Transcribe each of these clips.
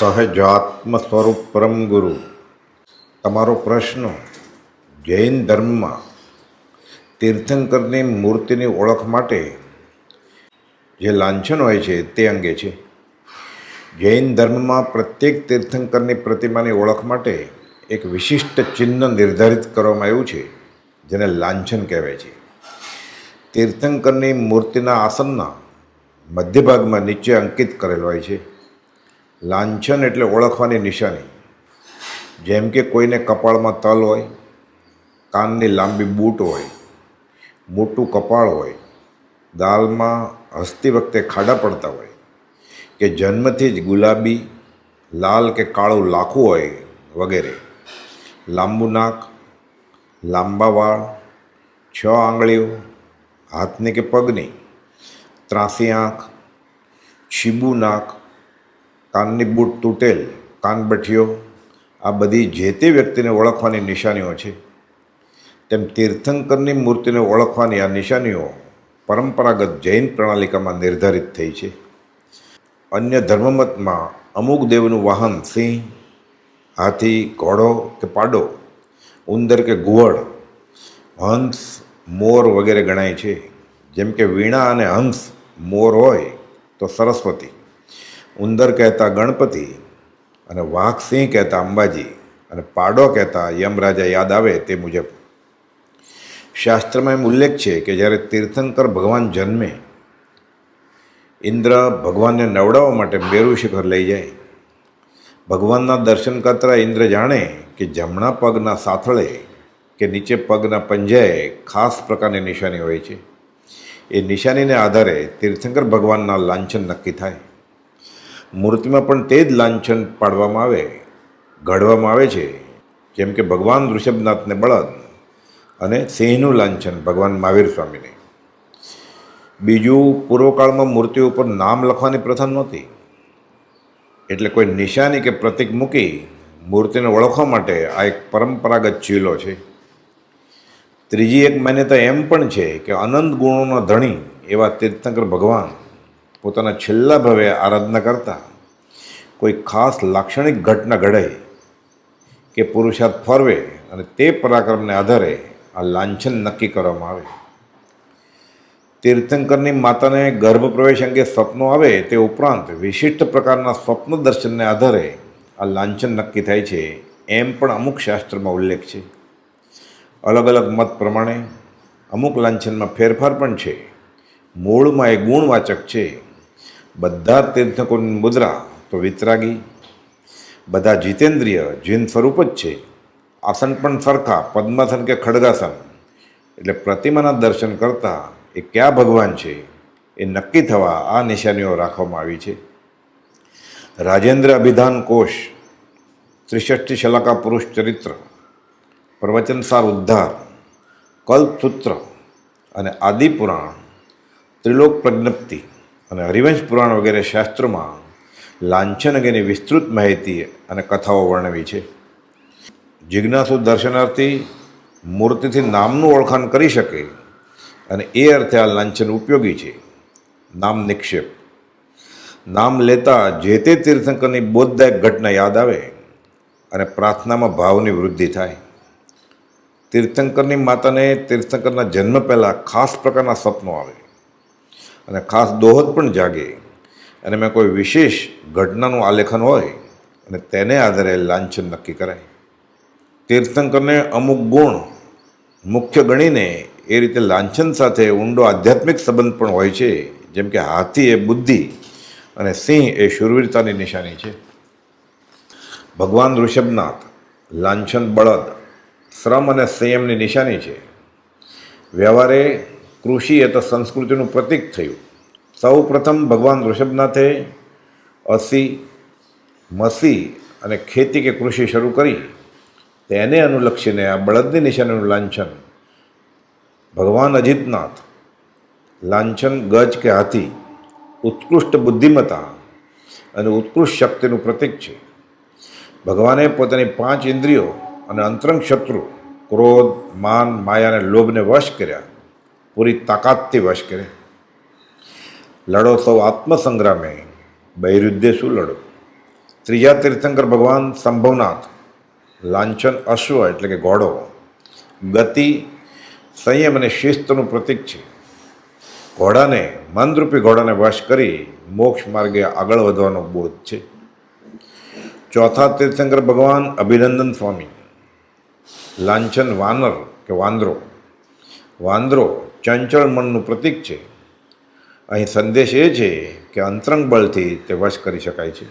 સહજાત્મ સ્વરૂપ પરમ ગુરુ. તમારો પ્રશ્ન જૈન ધર્મમાં તીર્થંકરની મૂર્તિની ઓળખ માટે જે લાંછન હોય છે તે અંગે છે. જૈન ધર્મમાં પ્રત્યેક તીર્થંકરની પ્રતિમાની ઓળખ માટે એક વિશિષ્ટ ચિહ્ન નિર્ધારિત કરવામાં આવ્યું છે, જેને લાંછન કહેવાય છે. તીર્થંકરની મૂર્તિના આસનના મધ્ય ભાગમાં નીચે અંકિત કરેલ હોય છે. લાંછન એટલે ઓળખવાની નિશાની. જેમ કે કોઈને કપાળમાં તલ હોય, કાનની લાંબી બૂટ હોય, મોટું કપાળ હોય, દાલમાં હસતી વખતે ખાડા પડતા હોય, કે જન્મથી જ ગુલાબી, લાલ કે કાળું લાખું હોય વગેરે. લાંબુ નાક, લાંબા વાળ, 6 આંગળીઓ, હાથની કે પગની, ત્રાંસી આંખ, છીબું નાક, કાનની બૂટ તૂટેલ, કાનબઠીઓ, આ બધી જે તે વ્યક્તિને ઓળખવાની નિશાનીઓ છે. તેમ તીર્થંકરની મૂર્તિને ઓળખવાની આ નિશાનીઓ પરંપરાગત જૈન પ્રણાલિકામાં નિર્ધારિત થઈ છે. અન્ય ધર્મમતમાં અમુક દેવનું વાહન સિંહ, હાથી, ઘોડો કે પાડો, ઉંદર કે ઘુવડ, હંસ, મોર વગેરે ગણાય છે. જેમ કે વીણા અને હંસ મોર હોય તો સરસ્વતી, ઉંદર કહેતા ગણપતિ, અને વાઘ સિંહ કહેતા અંબાજી, અને પાડો કહેતા યમરાજા યાદ આવે તે મુજબ. શાસ્ત્રમાં એમ ઉલ્લેખ છે કે જ્યારે તીર્થંકર ભગવાન જન્મે, ઇન્દ્ર ભગવાનને નવડાવવા માટે મેરુ શિખર લઈ જાય. ભગવાનના દર્શન કરતા ઇન્દ્ર જાણે કે જમણા પગના સાથળે કે નીચે પગના પંજાએ ખાસ પ્રકારની નિશાની હોય છે. એ નિશાનીને આધારે તીર્થંકર ભગવાનના લાંછન નક્કી થાય. મૂર્તિમાં પણ તે જ લાંછન પાડવામાં ઘડવામાં આવે છે. જેમ કે ભગવાન ઋષભનાથને બળદ અને સિંહનું લાંછન ભગવાન મહાવીર સ્વામીને. બીજું, પૂર્વકાળમાં મૂર્તિ ઉપર નામ લખવાની પ્રથા નહોતી, એટલે કોઈ નિશાની કે પ્રતીક મૂકી મૂર્તિને ઓળખવા માટે આ એક પરંપરાગત ચીલો છે. ત્રીજી એક માન્યતા એમ પણ છે કે અનંત ગુણોના ધણી એવા તીર્થંકર ભગવાન પોતાના છેલ્લા ભવે આરાધના કરતા કોઈ ખાસ લાક્ષણિક ઘટના ઘડે કે પુરુષાર્થ ફરવે, અને તે પરાક્રમને આધારે આ લાંછન નક્કી કરવામાં આવે. તીર્થંકરની માતાને ગર્ભ પ્રવેશ અંગે સ્વપ્નો આવે તે ઉપરાંત વિશિષ્ટ પ્રકારના સ્વપ્ન દર્શનને આધારે આ લાંછન નક્કી થાય છે, એમ પણ અમુક શાસ્ત્રમાં ઉલ્લેખ છે. અલગ અલગ મત પ્રમાણે અમુક લાંછનમાં ફેરફાર પણ છે. મૂળમાં એ ગુણવાચક છે. બધા તીર્થંકરોની મુદ્રા તો વિતરાગી, બધા જીતેન્દ્રિય જીન સ્વરૂપ જ છે. આસન પણ સરખા, પદ્માસન કે ખડગાસન. એટલે પ્રતિમાના દર્શન કરતાં એ કયા ભગવાન છે એ નક્કી થવા આ નિશાનીઓ રાખવામાં આવી છે. રાજેન્દ્ર અભિધાન કોશ, 63 શલાકા પુરુષ ચરિત્ર, પ્રવચનસાર ઉદ્ધાર, કલ્પસૂત્ર અને આદિપુરાણ, ત્રિલોક પ્રજ્ઞપ્તિ અને હરિવંશ પુરાણ વગેરે શાસ્ત્રોમાં લાંછન અંગેની વિસ્તૃત માહિતી અને કથાઓ વર્ણવી છે. જિજ્ઞાસુ દર્શનાર્થી મૂર્તિથી નામનું ઓળખાણ કરી શકે, અને એ અર્થે આ લાંછન ઉપયોગી છે. નામ નિક્ષેપ, નામ લેતા જે તે તીર્થંકરની બોધદાયક ઘટના યાદ આવે અને પ્રાર્થનામાં ભાવની વૃદ્ધિ થાય. તીર્થંકરની માતાને તીર્થંકરના જન્મ પહેલાં ખાસ પ્રકારના સ્વપ્નો આવે અને ખાસ દોહદ પણ જાગે, અને એમાં કોઈ વિશેષ ઘટનાનું આલેખન હોય અને તેને આધારે લાંછન નક્કી કરાય. તીર્થંકરને અમુક ગુણ મુખ્ય ગણીને એ રીતે લાંછન સાથે ઊંડો આધ્યાત્મિક સંબંધ પણ હોય છે. જેમ કે હાથી એ બુદ્ધિ અને સિંહ એ શૂરવીરતાની નિશાની છે. ભગવાન ઋષભનાથ લાંછન બળદ, શ્રમ અને સંયમની નિશાની છે. વ્યવહારે કૃષિ એ તો સંસ્કૃતિનું પ્રતીક થયું. સૌ પ્રથમ ભગવાન ઋષભનાથે અસી, મસી અને ખેતી કે કૃષિ શરૂ કરી. તેને અનુલક્ષીને આ બળદની નિશાનીનું લાંછન. ભગવાન અજિતનાથ લાંછન ગજ કે હાથી, ઉત્કૃષ્ટ બુદ્ધિમત્તા અને ઉત્કૃષ્ટ શક્તિનું પ્રતીક છે. ભગવાને પોતાની 5 ઇન્દ્રિયો અને અંતરંગ શત્રુ ક્રોધ, માન, માયા અને લોભને વશ કર્યા, પૂરી તાકાતથી વશ કર્યા. લડો સૌ આત્મસંગ્રામે, બૈરુદ્ધે શું લડો. ત્રીજા તીર્થંકર ભગવાન શંભવનાથ, લાંછન અશ્વ એટલે કે ઘોડો, ગતિ, સંયમ અને શિસ્તનું પ્રતીક છે. ઘોડાને મનરૂપી ઘોડાને વશ કરી મોક્ષ માર્ગે આગળ વધવાનો બોધ છે. ચોથા તીર્થંકર ભગવાન અભિનંદન સ્વામી, લાંછન વાનર કે વાંદરો. વાંદરો ચંચળ મનનું પ્રતીક છે. અહીં સંદેશ એ છે કે અંતરંગ બળથી તે વશ કરી શકાય છે.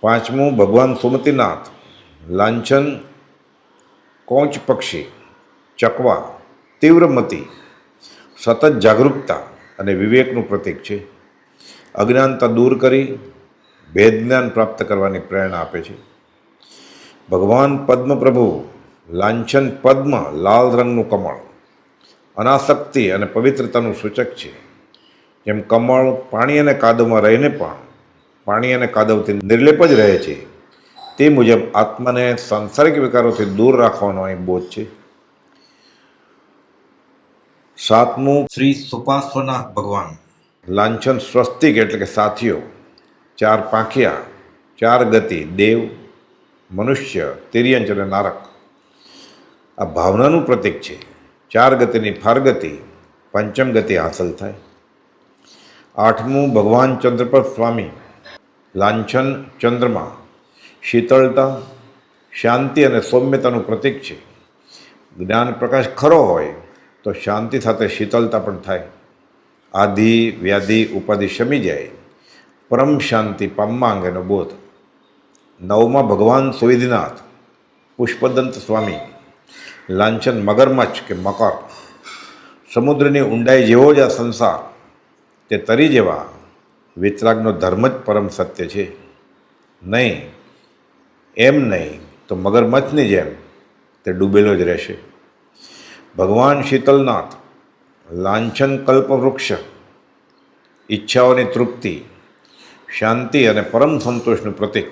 પાંચમું ભગવાન સુમતિનાથ, લાંછન કોંચ પક્ષી, ચકવા, તીવ્રમતી, સતત જાગૃતતા અને વિવેકનું પ્રતીક છે. અજ્ઞાનતા દૂર કરી ભેદ જ્ઞાન પ્રાપ્ત કરવાની પ્રેરણા આપે છે. ભગવાન પદ્મપ્રભુ, લાંછન પદ્મ લાલ રંગનું કમળ, અનાસક્તિ અને પવિત્રતાનું સૂચક છે. જેમ કમળ પાણી અને કાદવમાં રહીને પણ પાણી અને કાદવથી નિર્લેપ જ રહે છે, તે મુજબ આત્માને સાંસારિક વિકારોથી દૂર રાખવાનો અહીં બોધ છે. સાતમું શ્રી સુપાર્શ્વનાથ ભગવાન, લાંછન સ્વસ્તિક એટલે કે સાથીઓ, ચાર પાંખિયા, ચાર ગતિ, દેવ, મનુષ્ય, તિર્યંચ અને નારક. આ ભાવનાનું પ્રતીક છે. ચાર ગતિની ફારગતિ, પંચમ ગતિ હાંસલ થાય. આઠમું ભગવાન ચંદ્રપદ સ્વામી, લાંછન ચંદ્રમા, શીતળતા, શાંતિ અને સૌમ્યતાનું પ્રતીક છે. જ્ઞાન પ્રકાશ ખરો હોય તો શાંતિ સાથે શીતળતા પણ થાય. આધિ વ્યાધિ ઉપાધિ શમી જાય, પરમ શાંતિ પામવા અંગેનો બોધ. નવમાં ભગવાન સુવિધિનાથ, પુષ્પદંત સ્વામી, લાંછન મગરમચ્છ કે મકર. સમુદ્રની ઊંડાઈ જેવો જ આ સંસાર, તે તરી જેવા વિતરાગનો ધર્મ જ પરમ સત્ય છે. નહીં એમ નહીં તો મગરમચ્છની જેમ તે ડૂબેલો જ રહેશે. ભગવાન શીતલનાથ, લાંછન કલ્પવૃક્ષ, ઈચ્છાઓની તૃપ્તિ, શાંતિ અને પરમ સંતોષનું પ્રતીક.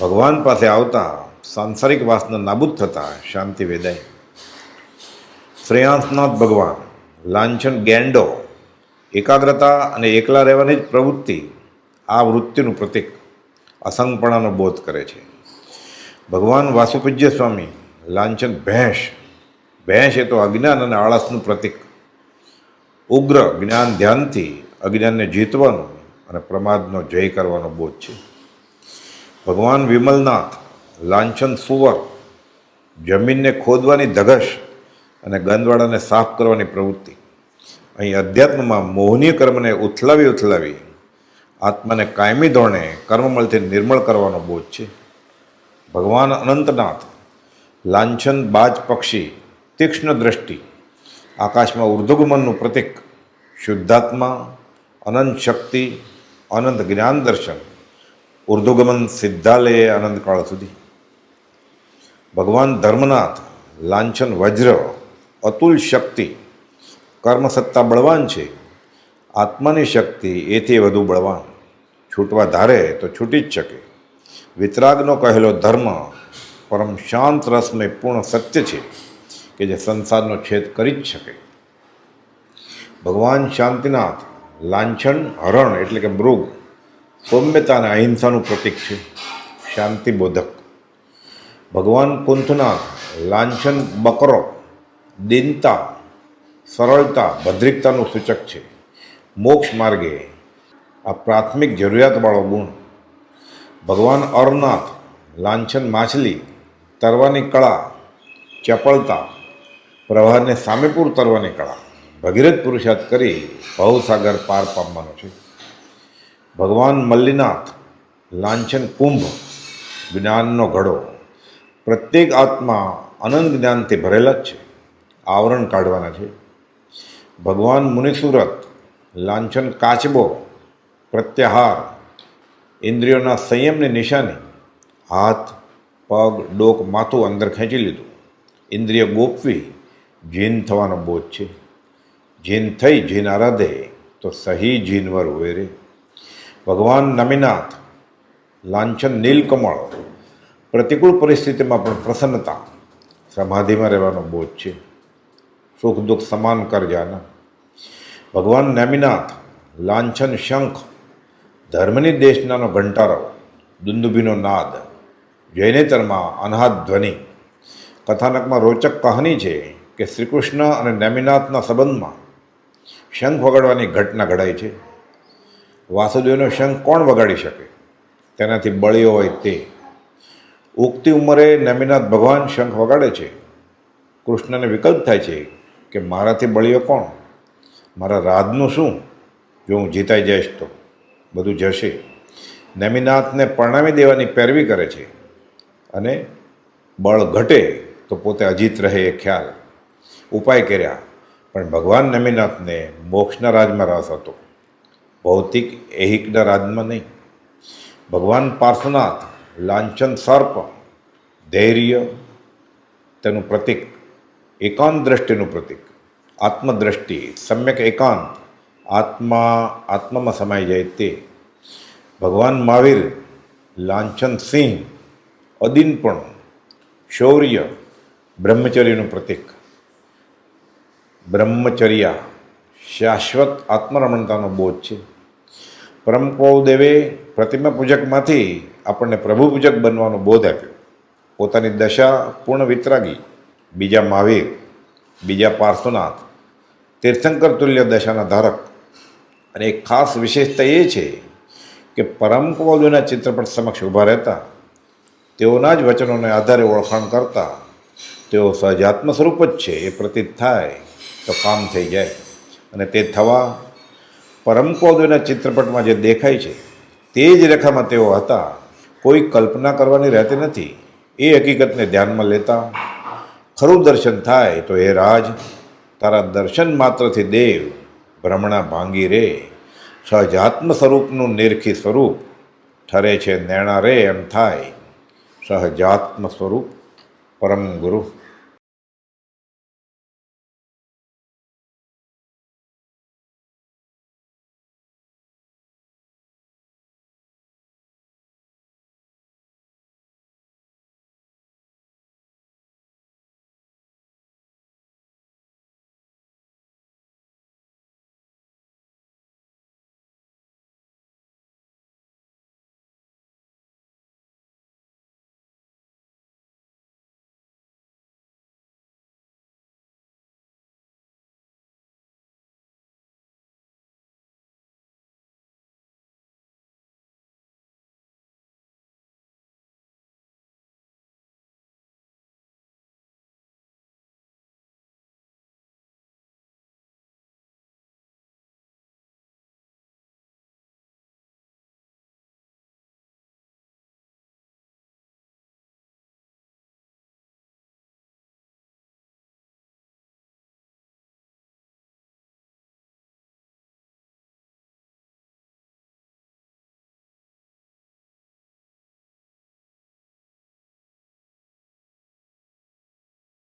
ભગવાન પાસે આવતા સાંસારિક વાસના નાબૂદ થતાં શાંતિ વેદાય. શ્રેયાંસનાથ ભગવાન, લાંછન ગેંડો, એકાગ્રતા અને એકલા રહેવાની જ પ્રવૃત્તિ આ વૃત્તિનું પ્રતીક, અસંગપણાનો બોધ કરે છે. ભગવાન વાસુપૂજ્ય સ્વામી, લાંછન ભેંસ. ભેંસ એ તો અજ્ઞાન અને આળસનું પ્રતીક. ઉગ્ર જ્ઞાન ધ્યાનથી અજ્ઞાનને જીતવાનું અને પ્રમાદનો જય કરવાનો બોધ છે. ભગવાન વિમલનાથ, લાંછન સુવર, જમીનને ખોદવાની ધગશ અને ગંદવાડાને સાફ કરવાની પ્રવૃત્તિ. અહીં અધ્યાત્મમાં મોહનીય કર્મને ઉથલાવી આત્માને કાયમી ધોરણે કર્મમળથી નિર્મળ કરવાનો બોધ છે. ભગવાન અનંતનાથ, લાંછન બાજ પક્ષી, તીક્ષ્ણ દ્રષ્ટિ, આકાશમાં ઉર્ધ્વગમનનું પ્રતીક, શુદ્ધાત્મા, અનંત શક્તિ, અનંત જ્ઞાન દર્શન, ઉર્ધ્વગમન સિદ્ધાલયે અનંતકાળ સુધી. ભગવાન ધર્મનાથ, લાંછન વજ્ર, અતુલ શક્તિ, કર્મસત્તા બળવાન છે, આત્માની શક્તિ એથી વધુ બળવાન, છૂટવા ધારે તો છૂટી જ શકે. વિતરાગનો કહેલો ધર્મ પરમ શાંત રસમય પૂર્ણ સત્ય છે કે જે સંસારનો છેદ કરી જ શકે. ભગવાન શાંતિનાથ, લાંછન હરણ એટલે કે મૃગ, સૌમ્યતા અને અહિંસાનું પ્રતીક છે, શાંતિ બોધક. ભગવાન કુંથનાથ, લાંછન બકરો, દીનતા, સરળતા, ભદ્રિકતાનું સૂચક છે. મોક્ષ માર્ગે આ પ્રાથમિક જરૂરિયાતવાળો ગુણ. ભગવાન અરનાથ, લાંછન માછલી, તરવાની કળા, ચપળતા, પ્રવાહને સામેપૂર તરવાની કળા, ભગીરથ પુરુષાર્થ કરી ભવસાગર પાર પામવાનો છે. ભગવાન મલ્લીનાથ, લાંછન કુંભ, જ્ઞાનનો ઘડો. પ્રત્યેક આત્મા અનંત જ્ઞાનથી ભરેલા જ છે, આવરણ કાઢવાના છે. ભગવાન મુનિસુરત, લાંછન કાચબો, પ્રત્યાહાર, ઇન્દ્રિયોના સંયમની નિશાની. હાથ, પગ, ડોક, માથું અંદર ખેંચી લીધું. ઇન્દ્રિય ગોપવી જીન થવાનો બોધ છે. જીન થઈ જીન આરાધે તો સહી જીનવર હોય રે. ભગવાન નમિનાથ, લાંછન નીલકમળ, પ્રતિકૂળ પરિસ્થિતિમાં પણ પ્રસન્નતા, સમાધિમાં રહેવાનો બોધ છે. સુખ દુઃખ સમાન કર જાના. ભગવાન નેમિનાથ, લાંછન શંખ, ધર્મની દેશનાનો ઘંટારો, દુંદુભીનો નાદ, જૈનેતરમાં અનહદ ધ્વનિ. કથાનકમાં રોચક કહાની છે કે શ્રીકૃષ્ણ અને નેમિનાથના સંબંધમાં શંખ વગાડવાની ઘટના ઘડાય છે. વાસુદેવનો શંખ કોણ વગાડી શકે? તેનાથી બળ્યો હોય તે. ઉગતી ઉંમરે નેમિનાથ ભગવાન શંખ વગાડે છે. કૃષ્ણને વિકલ્પ થાય છે કે મારાથી બળ્યો કોણ? મારા રાજનું શું? જો હું જીતાઈ જઈશ તો બધું જશે. નેમિનાથને પરણાવી દેવાની પેરવી કરે છે અને બળ ઘટે તો પોતે અજીત રહે એ ખ્યાલ. ઉપાય કર્યા, પણ ભગવાન નેમિનાથને મોક્ષના રાજમાં રસ હતો, ભૌતિક એહિકના રાજમાં નહીં. ભગવાન પાર્શ્વનાથ લાંછન સર્પ, ધૈર્ય તેનું પ્રતીક, એકાંત દ્રષ્ટિનું પ્રતીક, આત્મદ્રષ્ટિ, સમ્યક એકાંત, આત્મામાં સમાઈ જાય તે. ભગવાન મહાવીર લાંછન સિંહ, અદીનપણું, શૌર્ય, બ્રહ્મચર્યનું પ્રતીક. બ્રહ્મચર્યા શાશ્વત આત્મરમણતાનો બોધ છે. પરમપોદેવે પ્રતિમા પૂજકમાંથી આપણને પ્રભુ પૂજક બનવાનો બોધ આપ્યો. પોતાની દશા પૂર્ણ વિતરાગી, બીજા મહાવીર, બીજા પાર્શ્વનાથ, તીર્થંકર તુલ્ય દશાના ધારક. અને એક ખાસ વિશેષતા એ છે કે પરમપોદોના ચિત્રપટ સમક્ષ ઊભા રહેતા, તેઓના જ વચનોને આધારે ઓળખાણ કરતા તેઓ સહજાત્મ સ્વરૂપ જ છે એ પ્રતીત થાય તો કામ થઈ જાય. અને તે થવા પરમપોદોના ચિત્રપટમાં જે દેખાય છે તે જ રેખામાં તેઓ હતા. કોઈ કલ્પના કરવાની રહેતી નથી. એ હકીકતને ધ્યાનમાં લેતા ખરું દર્શન થાય તો હે રાજ, તારા દર્શન માત્રથી દેવ ભ્રમણા ભાંગી રે. સહજાત્મ સ્વરૂપનું નિરખી સ્વરૂપ ઠરે છે નેણા રે એમ થાય. સહજાત્મ સ્વરૂપ પરમ ગુરુ.